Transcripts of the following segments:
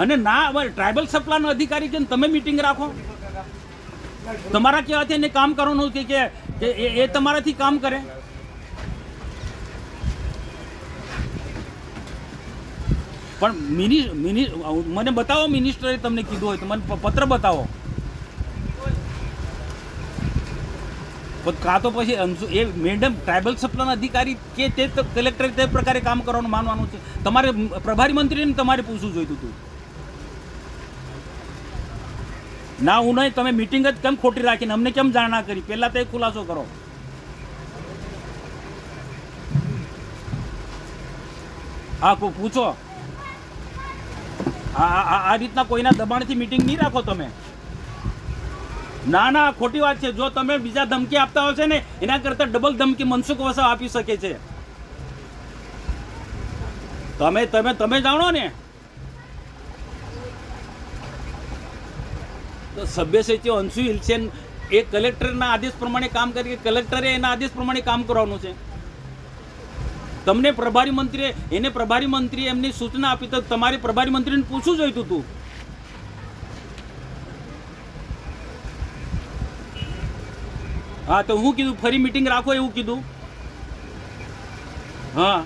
અને ના ટ્રાઇબલ સપ્લાયનો અધિકારી કે તમે મીટિંગ રાખો, તમારા કહેવાથી એને કામ કરવાનું કે એ તમારાથી કામ કરે. પણ મને બતાવો, મિનિસ્ટરે તમને કીધું હોય તો મને પત્ર બતાવો. કાં તો પછી એ મેડમ ટ્રાઇબલ સપ્લાયના અધિકારી કે તે કલેક્ટરે તે પ્રકારે કામ કરવાનું માનવાનું છે. તમારે પ્રભારી મંત્રીને તમારે પૂછવું જોઈતું હતું. ના હું નહીં, તમે મિટિંગ જ કેમ ખોટી રાખીને અમને કેમ જાણ ના કરી? પહેલાં તો એ ખુલાસો કરો. હા પૂછો. આ રીતના કોઈના દબાણથી મિટિંગ નહીં રાખો તમે. ના ના, ખોટી વાત છે. જો તમે બીજા ધમકી આપતા હશે ને એના કરતાં ડબલ ધમકી મનસુખ વસાવા આપી શકે છે. તમે જાણો ને. તો સભ્ય સચિવ અંશુ હિલસેન એ કલેક્ટરના આદેશ પ્રમાણે કામ કરી, કલેક્ટરે એના આદેશ પ્રમાણે કામ કરવાનું છે. તમને પ્રભારી મંત્રીએ એમની સૂચના આપી તો તમારે પ્રભારી મંત્રીને પૂછવું જોઈતું હતું. હા તો હું કીધું ફરી મીટિંગ રાખો એવું કીધું. હા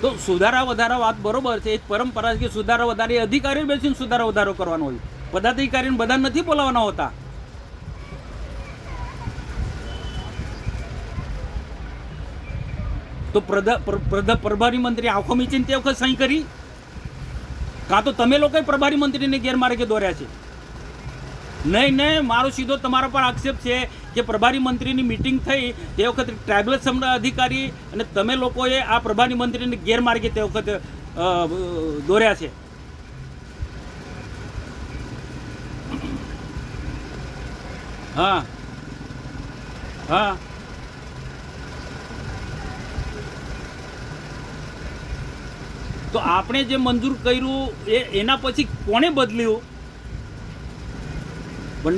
તો સુધારા વધારા વાત બરોબર છે. એક પરંપરા છે કે સુધારા વધારે અધિકારીઓ બેસીને સુધારા વધારો કરવાનો હોય. પદાધિકારીને બધા નથી બોલાવવાના હોતા. તો પ્રભારી મંત્રી આંખો મીચીને તે વખત સહી કરી, કાં તો તમે લોકોએ પ્રભારી મંત્રીને ગેરમાર્ગે દોર્યા છે. નહીં, મારો સીધો તમારા પર આક્ષેપ છે કે પ્રભારી મંત્રીની મિટિંગ થઈ તે વખતે ટ્રાઇબલ અધિકારી અને તમે લોકોએ આ પ્રભારી મંત્રીને ગેરમાર્ગે તે વખતે દોર્યા છે. હા હા તો આપણે જે મંજૂર કર્યું એના પછી કોણે બદલ્યું?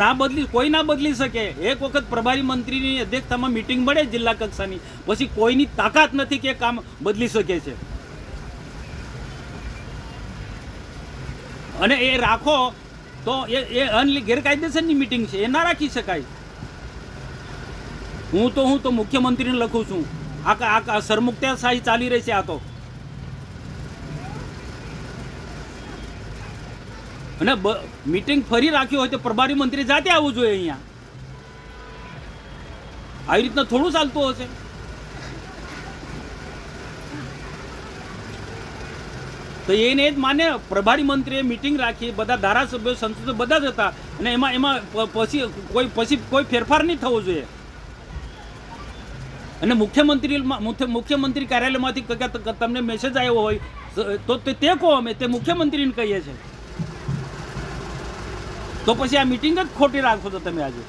ના બદલી, કોઈ ના બદલી શકે. એક વખત પ્રભારી મંત્રીની અધ્યક્ષતામાં મિટિંગ મળે જિલ્લા કક્ષાની, પછી કોઈની તાકાત નથી કે કામ બદલી શકે છે. અને એ રાખો તો એ ગેરકાયદેસરની મિટિંગ છે, એ ના રાખી શકાય. હું તો મુખ્યમંત્રીને લખું છું. આ સરમુખત્યારશાહી ચાલી રહી છે આ તો. અને મીટિંગ ફરી રાખ્યું હોય તો પ્રભારી મંત્રી જાતે આવવું જોઈએ અહીંયા. આવી રીતના થોડું ચાલતું હશે. તો એને જ માને. પ્રભારી મંત્રીએ મીટિંગ રાખી, બધા ધારાસભ્યો સંસદો બધા જ હતા અને એમાં પછી કોઈ ફેરફાર નહીં થવો જોઈએ. અને મુખ્યમંત્રી કાર્યાલયમાંથી તમને મેસેજ આવ્યો હોય તો તે કહો, અમે તે મુખ્યમંત્રીને કહીએ છીએ. તો પછી આ મિટિંગ જ ખોટી રાખો તો તમે આજે.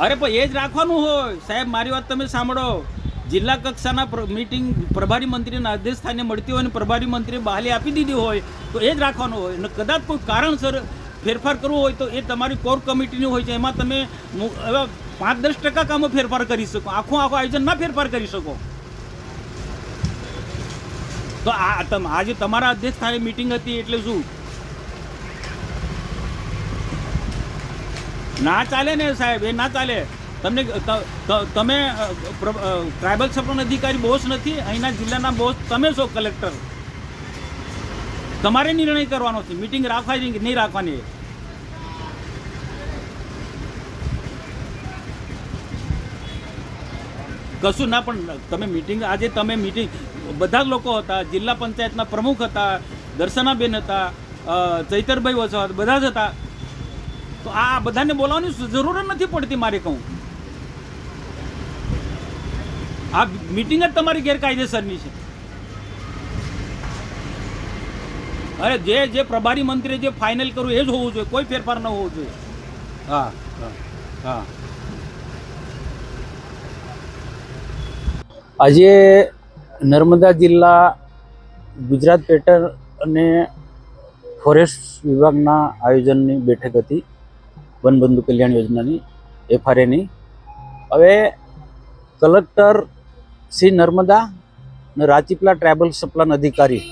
અરે પણ એ જ રાખવાનું હોય સાહેબ. મારી વાત તમે સાંભળો. જિલ્લા કક્ષાના મિટિંગ પ્રભારી મંત્રીના આદેશ સ્થાને મળતી હોય અને પ્રભારી મંત્રીએ બહાલી આપી દીધી હોય તો એ જ રાખવાનું હોય. અને કદાચ કોઈ કારણસર ફેરફાર કરવો હોય તો એ તમારી કોર કમિટીની હોય છે. એમાં તમે હવે 5-10% કામો ફેરફાર કરી શકો. આખું આયોજન ના ફેરફાર કરી શકો. તો આજે તમારા અધ્યક્ષ સ્થાને મિટિંગ હતી એટલે શું ના ચાલે ને સાહેબ? એ ના ચાલે. તમે ટ્રાઇબલ સપ્લાયના અધિકારી બોસ નથી. અહીંના જિલ્લાના બોસ તમે છો, કલેક્ટર. તમારે નિર્ણય કરવાનો છે મિટિંગ રાખવાની કે નહીં રાખવાની. કશું ના, પણ તમે મિટિંગ બધા જ લોકો હતા. જિલ્લા પંચાયતના પ્રમુખ હતા, દર્શનાબેન હતા, ચૈતરભાઈ વસાવા બધા જ હતા. તો આ બધાને બોલાવવાની જરૂર નથી પડતી. મારે કહું આ મિટિંગ જ તમારી ગેરકાયદેસરની છે. અરે જે પ્રભારી મંત્રીએ જે ફાઇનલ કરવું એ જ હોવું જોઈએ, કોઈ ફેરફાર ન હોવો જોઈએ. હા હા હા. આજે નર્મદા જિલ્લા ગુજરાત પેટર્ન અને ફોરેસ્ટ વિભાગના આયોજનની બેઠક હતી, વનબંધુ કલ્યાણ યોજનાની, FRAની. હવે કલેક્ટર શ્રી નર્મદા અને રાજપીપળા ટ્રાયબલ સપ્લાન અધિકારી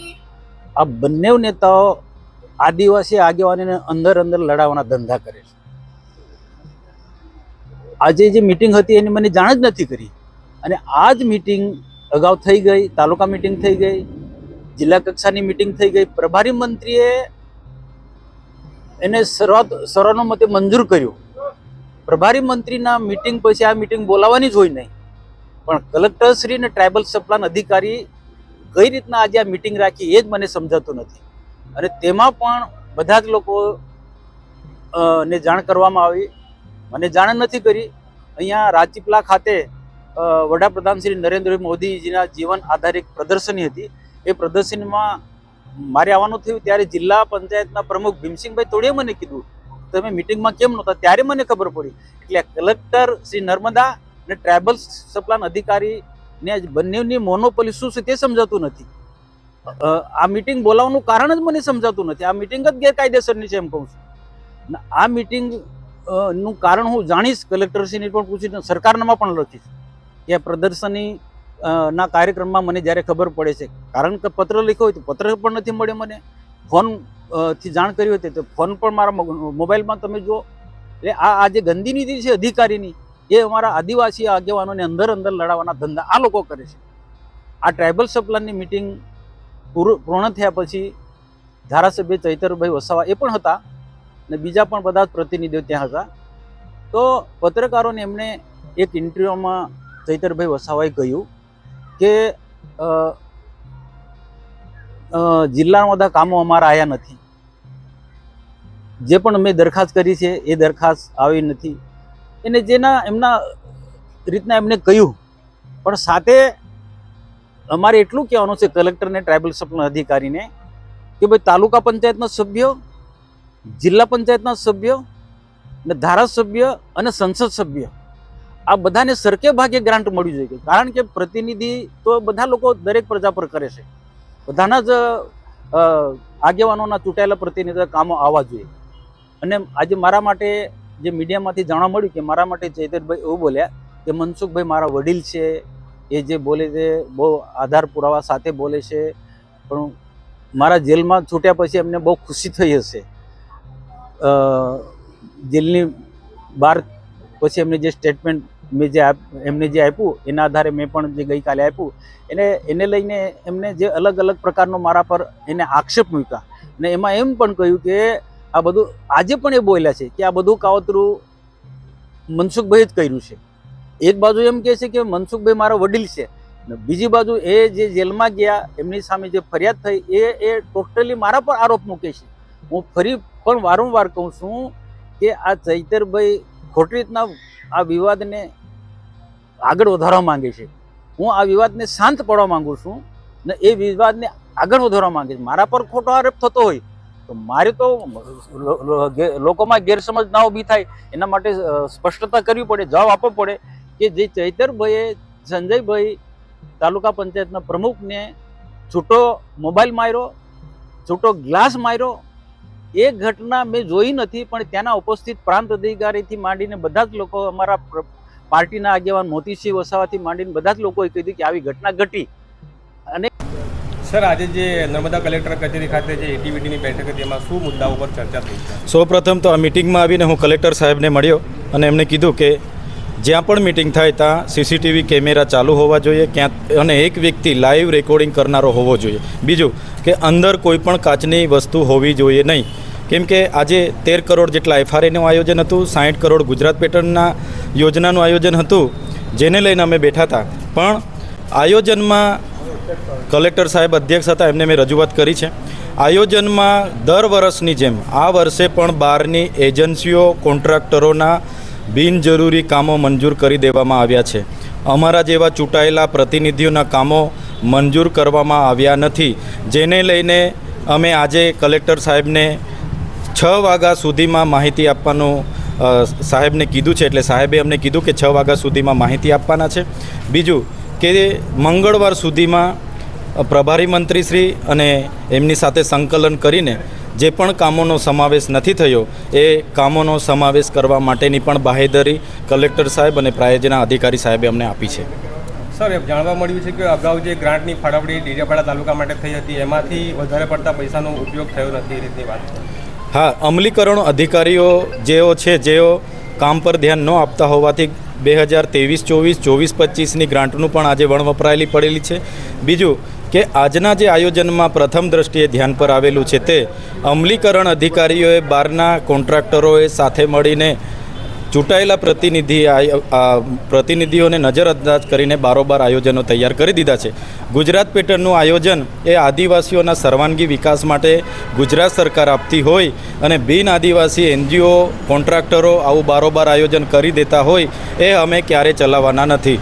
આ બંને નેતાઓ આદિવાસી આગેવાનીને અંદર લડાવવાના ધંધા કરે છે. આજે જે મિટિંગ હતી એની મને જાણ જ નથી કરી, અને આ જ મિટિંગ અગાઉ થઈ ગઈ, તાલુકા મિટિંગ થઈ ગઈ, જિલ્લા કક્ષાની મિટિંગ થઈ ગઈ. પ્રભારી મંત્રીએ એને સર્વાનુમતે મંજૂર કર્યું. પ્રભારી મંત્રીના મિટિંગ પછી આ મિટિંગ બોલાવવાની જ હોય નહીં, પણ કલેક્ટરશ્રી અને ટ્રાયબલ સપ્લાન અધિકારી કઈ રીતના આજે આ મિટિંગ રાખી એ જ મને સમજાતું નથી. અને તેમાં પણ બધા જ લોકો ને જાણ કરવામાં આવી, મને જાણ નથી કરી. અહીંયા રાજપીપળા ખાતે વડાપ્રધાન શ્રી નરેન્દ્ર મોદીજીના જીવન આધારિત પ્રદર્શની હતી. એ પ્રદર્શનીમાં મારે આવવાનું થયું ત્યારે જિલ્લા પંચાયતના પ્રમુખ ભીમસિંહભાઈ તોડીએ મને કીધું તમે મિટિંગમાં કેમ નહોતા, ત્યારે મને ખબર પડી. એટલે કલેક્ટર શ્રી નર્મદા અને ટ્રાયબલ સપ્લાન અધિકારીને બંનેની મોનોપોલી શું છે તે સમજાતું નથી. આ મિટિંગ બોલાવવાનું કારણ જ મને સમજાતું નથી. આ મિટિંગ જ ગેરકાયદેસરની છે એમ કહું છું. આ મિટિંગ નું કારણ હું જાણીશ, કલેક્ટરશ્રીને પણ પૂછીશ, સરકારમાં પણ લખીશ કે પ્રદર્શની ના કાર્યક્રમમાં મને જ્યારે ખબર પડે છે. કારણ કે પત્ર લખ્યો હોય તો પત્ર પણ નથી મળ્યો, મને ફોન થી જાણ કરી હતી તો ફોન પણ મારા મોબાઈલમાં તમે જુઓ. એટલે આ જે ગંદી નીતિ છે અધિકારીની, એ અમારા આદિવાસી આગેવાનોને અંદર લડાવવાના ધંધા આ લોકો કરે છે. આ ટ્રાયબલ સપ્લાનની મિટિંગ પૂર્ણ થયા પછી ધારાસભ્ય ચૈતરભાઈ વસાવા એ પણ હતા અને બીજા પણ બધા પ્રતિનિધિઓ ત્યાં હતા. તો પત્રકારોને એમણે એક ઇન્ટરવ્યુમાં ચૈતરભાઈ વસાવાએ કહ્યું કે જિલ્લાના બધા કામો અમારા આવ્યા નથી, જે પણ મેં દરખાસ્ત કરી છે એ દરખાસ્ત આવી નથી. એને એમના રીતના એમને કહ્યું. પણ સાથે અમારે એટલું કહેવાનું છે કલેક્ટરને, ટ્રાયબલ સપ્લાન અધિકારીને કે ભાઈ તાલુકા પંચાયતના સભ્યો, જિલ્લા પંચાયતના સભ્યો ને ધારાસભ્ય અને સંસદ સભ્ય આ બધાને સરકે ભાગે ગ્રાન્ટ મળવી જોઈએ. કારણ કે પ્રતિનિધિ તો બધા લોકો દરેક પ્રજા પર કરે છે, બધાના જ આગેવાનોના ચૂંટાયેલા પ્રતિનિધિ કામો આવવા જોઈએ. અને આજે મારા માટે જે મીડિયામાંથી જાણવા મળ્યું કે મારા માટે ચૈતરભાઈ એવું બોલ્યા કે મનસુખભાઈ મારા વડીલ છે, એ જે બોલે છે બહુ આધાર પુરાવા સાથે બોલે છે, પણ મારા જેલમાં છૂટ્યા પછી એમને બહુ ખુશી થઈ હશે. જેલની બહાર પછી એમને જે સ્ટેટમેન્ટ એમને જે આપ્યું એના આધારે મેં પણ જે ગઈકાલે આપ્યું એને લઈને એમને જે અલગ પ્રકારનો મારા પર એને આક્ષેપ મૂક્યા. અને એમાં એમ પણ કહ્યું કે આ બધું આજે પણ એ બોલ્યા છે કે આ બધું કાવતરું મનસુખભાઈ જ કર્યું છે. એક બાજુ એમ કહે છે કે મનસુખભાઈ મારા વડીલ છે, બીજી બાજુ એ જે જેલમાં ગયા એમની સામે જે ફરિયાદ થઈ એ ટોટલી મારા પર આરોપ મૂકે છે. હું ફરી પણ વારંવાર કહું છું કે આ ચૈતરભાઈ ખોટી રીતના આ વિવાદને આગળ વધારવા માંગે છે. હું આ વિવાદને શાંત પાડવા માંગુ છું ને એ વિવાદને આગળ વધારવા માંગે છે. મારા પર ખોટો આરોપ થતો હોય તો મારે તો લોકોમાં ગેરસમજ ના ઊભી થાય એના માટે સ્પષ્ટતા કરવી પડે, જવાબ આપવો પડે કે જે ચૈતરભાઈએ સંજયભાઈ તાલુકા પંચાયતના પ્રમુખને છૂટો મોબાઈલ માર્યો, છૂટો ગ્લાસ માર્યો, એ ઘટના મેં જોઈ નથી. પણ ત્યાંના ઉપસ્થિત પ્રાંત અધિકારીથી માંડીને બધા જ લોકો, અમારા પાર્ટીના આગેવાન મોતીસિંહ વસાવાથી માંડીને બધા જ લોકોએ કીધું કે આવી ઘટના ઘટી. અને સર, આજે જે નર્મદા કલેક્ટર કચેરી ખાતે જે એટીવીટીની બેઠક હતી એમાં શું મુદ્દાઓ પર ચર્ચા થઈ છે? સૌપ્રથમ તો આ મિટિંગમાં આવીને હું કલેક્ટર સાહેબને મળ્યો અને એમને કીધું કે જ્યાં પણ મિટિંગ થાય ત્યાં CCTV કેમેરા ચાલુ હોવા જોઈએ, અને એક વ્યક્તિ લાઈવ રેકોર્ડિંગ કરનારો હોવો જોઈએ. બીજું કે અંદર કોઈ પણ કાચની વસ્તુ હોવી જોઈએ નહીં, કેમ કે આજે 13 કરોડ જેટલા FRAનું આયોજન હતું, 60 કરોડ ગુજરાત પેટર્નના યોજનાનું આયોજન હતું, જેને લઈને અમે બેઠા હતા. પણ આયોજનમાં કલેક્ટર સાહેબ અધ્યક્ષ હતા, એમને મેં રજૂઆત કરી છે. આયોજનમાં દર વર્ષની જેમ આ વર્ષે પણ બહારની એજન્સીઓ, કોન્ટ્રાક્ટરોના બિનજરૂરી કામો મંજૂર કરી દેવામાં આવ્યા છે. અમારા જેવા ચૂંટાયેલા પ્રતિનિધિઓના કામો મંજૂર કરવામાં આવ્યા નથી, જેને લઈને અમે આજે કલેક્ટર સાહેબને 6 વાગ્યા સુધીમાં માહિતી આપવાનું સાહેબને કીધું છે. એટલે સાહેબે અમને કીધું કે 6 વાગ્યા સુધીમાં માહિતી આપવાના છે. બીજું કે મંગળવાર સુધીમાં પ્રભારી મંત્રીશ્રી અને એમની સાથે સંકલન કરીને જે પણ કામોનો સમાવેશ નથી થયો એ કામોનો સમાવેશ કરવા માટેની પણ બાહેધરી કલેક્ટર સાહેબ અને પ્રાયોજના અધિકારી સાહેબે અમને આપી છે. સર એ જાણવા મળ્યું છે કે અગાઉ જે ગ્રાન્ટની ફાળવણી ડેડિયાપાડા તાલુકા માટે થઈ હતી એમાંથી વધારે પડતા પૈસાનો ઉપયોગ થયો નથી એ રીતની વાત. હા, અમલીકરણ અધિકારીઓ જેઓ કામ પર ધ્યાન ન આપતા હોવાથી 2023-24, 24-25ની ગ્રાન્ટનું પણ આજે વપરાયેલી પડેલી છે. બીજું કે આજના જે આયોજનમાં પ્રથમ દ્રષ્ટિએ ધ્યાન પર આવેલું છે તે અમલીકરણ અધિકારીઓએ બહારના કોન્ટ્રાક્ટરોએ સાથે મળીને ચૂંટાયેલા પ્રતિનિધિઓને નજરઅંદાજ કરીને બારોબાર આયોજનો તૈયાર કરી દીધા છે. ગુજરાત પેટર્નનું આયોજન એ આદિવાસીઓના સર્વાંગી વિકાસ માટે ગુજરાત સરકાર આપતી હોય અને બિન આદિવાસી NGO કોન્ટ્રાક્ટરો આવું બારોબાર આયોજન કરી દેતા હોય એ અમે ક્યારેય ચલાવવાના નથી.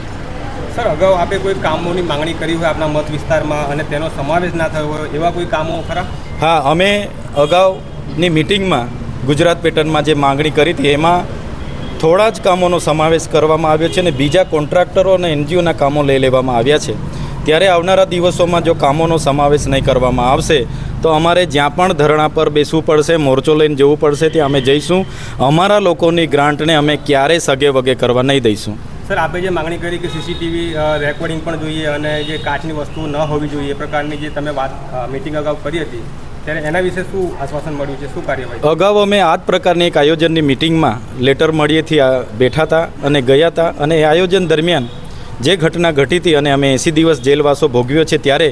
સર અગાઉ આપે કોઈ કામોની માંગણી કરી હોય આપણા મત વિસ્તારમાં અને તેનો સમાવેશ ના થયો હોય એવા કોઈ કામો ખરા? હા, અમે અગાઉની મિટિંગમાં ગુજરાત પેટર્નમાં જે માંગણી કરી હતી એમાં થોડા જ કામોનો સમાવેશ કરવામાં આવ્યો છે અને બીજા કોન્ટ્રાક્ટરો અને NGOના કામો લઈ લેવામાં આવ્યા છે. ત્યારે આવનારા દિવસોમાં જો કામોનો સમાવેશ નહીં કરવામાં આવશે તો અમારે જ્યાં પણ ધરણા પર બેસવું પડશે, મોરચો લઈને જવું પડશે, ત્યાં અમે જઈશું. અમારા લોકોની ગ્રાન્ટને અમે ક્યારેય સગે વગે કરવા નહીં દઈશું. સર આપે જે માંગણી કરી કે CCTV રેકોર્ડિંગ પણ જોઈએ અને જે કાચની વસ્તુ ન હોવી જોઈએ એ પ્રકારની જે તમે વાત મિટિંગ અગાઉ કરી હતી ત્યારે એના વિશે શું આશ્વાસન મળ્યું છે, શું કાર્યવાહી? અગાઉ અમે આ જ પ્રકારની એક આયોજનની મિટિંગમાં લેટર મળીએથી બેઠા હતા અને ગયા હતા અને એ આયોજન દરમિયાન જે ઘટના ઘટી હતી અને અમે 80 દિવસ જેલવાસો ભોગવ્યો છે ત્યારે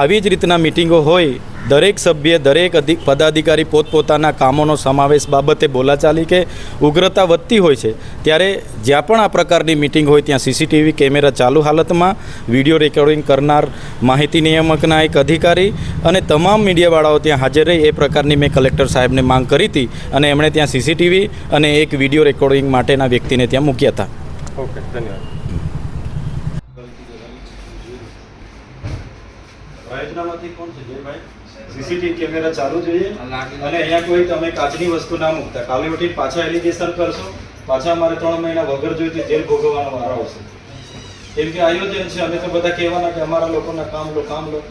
આવી જ રીતના મિટિંગો હોય દરેક સભ્ય દરેક પદાધિકારી પોતપોતાના કામોનો સમાવેશ બાબતે બોલાચાલી કે ઉગ્રતા વધતી હોય છે ત્યારે જ્યાં પણ આ પ્રકારની મિટિંગ હોય ત્યાં CCTV કેમેરા ચાલુ હાલતમાં વિડીયો રેકોર્ડિંગ કરનાર માહિતી નિયામકના એક અધિકારી અને તમામ મીડિયાવાળાઓ ત્યાં હાજર રહે એ પ્રકારની મેં કલેક્ટર સાહેબને માંગ કરી હતી અને એમણે ત્યાં CCTV અને એક વિડીયો રેકોર્ડિંગ માટેના વ્યક્તિને ત્યાં મૂક્યા હતા. ઓકે, ધન્યવાદ. પ્રાયોજનામાંથી કોણ છે જયભાઈ? CCTV કેમેરા ચાલુ જોઈએ અને અહીંયા કોઈ તમે કાચની વસ્તુ ના મૂકતા. કાલે ઉઠી પાછા એલિગેશન કરશો, પાછા અમારે 3 મહિના વગર જોઈતી જેલ ભોગવવાનો વારો આવશે. કેમ કે આયોજન છે, અમે તો બધા કહેવાના કે અમારા લોકોના કામ લો.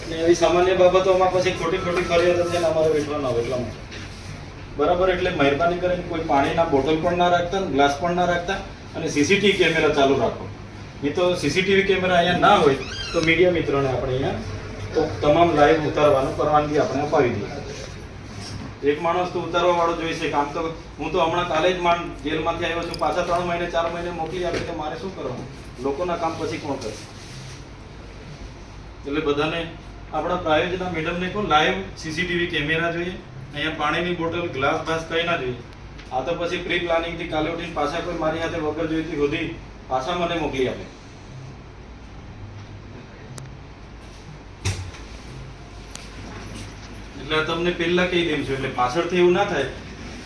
એટલે એવી સામાન્ય બાબતોમાં પછી ખોટી ફરિયાદ થઈને અમારે વેઠવાનો આવે એટલા માટે. બરાબર, એટલે મહેરબાની કરીને કોઈ પાણીના બોટલ પણ ના રાખતા, ગ્લાસ પણ ના રાખતા અને CCTV કેમેરા ચાલુ રાખો. નહીં તો CCTV કેમેરા અહીંયા ના હોય તો મીડિયા મિત્રોને આપણે અહીંયા તો તમામ લાઈવ ઉતારવાનું પરવાનગી આપણે અપાવી દઈએ. એક માણસ તો ઉતારવા વાળો જોઈશે. કામ તો હું તો હમણાં કાલે જ જેલમાંથી આવ્યો છું, પાછા 3 મહિને 4 મહિને મોકલી આપે તો મારે શું કરવાનું? લોકોના કામ પછી કોણ કરશે? એટલે બધાને આપણા પ્રાયોજના મેડમને કહો લાઈવ CCTV કેમેરા જોઈએ. અહીંયા પાણીની બોટલ, ગ્લાસ બાસ કંઈ ના જોઈએ. આ તો પછી પ્રી પ્લાનિંગથી કાલે ઉઠીને પાછા કોઈ મારી હાથે વગર જોઈતી હોધી પાછા મને મોકલી આપે. એટલે તમને પહેલા કહી દઉં છું એટલે પાછળથી એવું ના થાય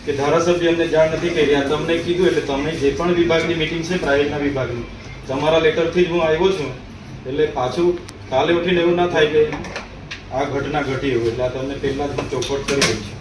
કે ધારાસભ્ય અમને જાણ નથી કરી. આ તમને કીધું એટલે તમને જે પણ વિભાગની મિટિંગ છે પ્રાઇવેટના વિભાગની તમારા લેટરથી જ હું આવ્યો છું એટલે પાછું કાલે ઉઠીને એવું ના થાય કે આ ઘટના ઘટી એવું. એટલે આ તમને પહેલા જ હું ચોખવટ કરી દઉં છું.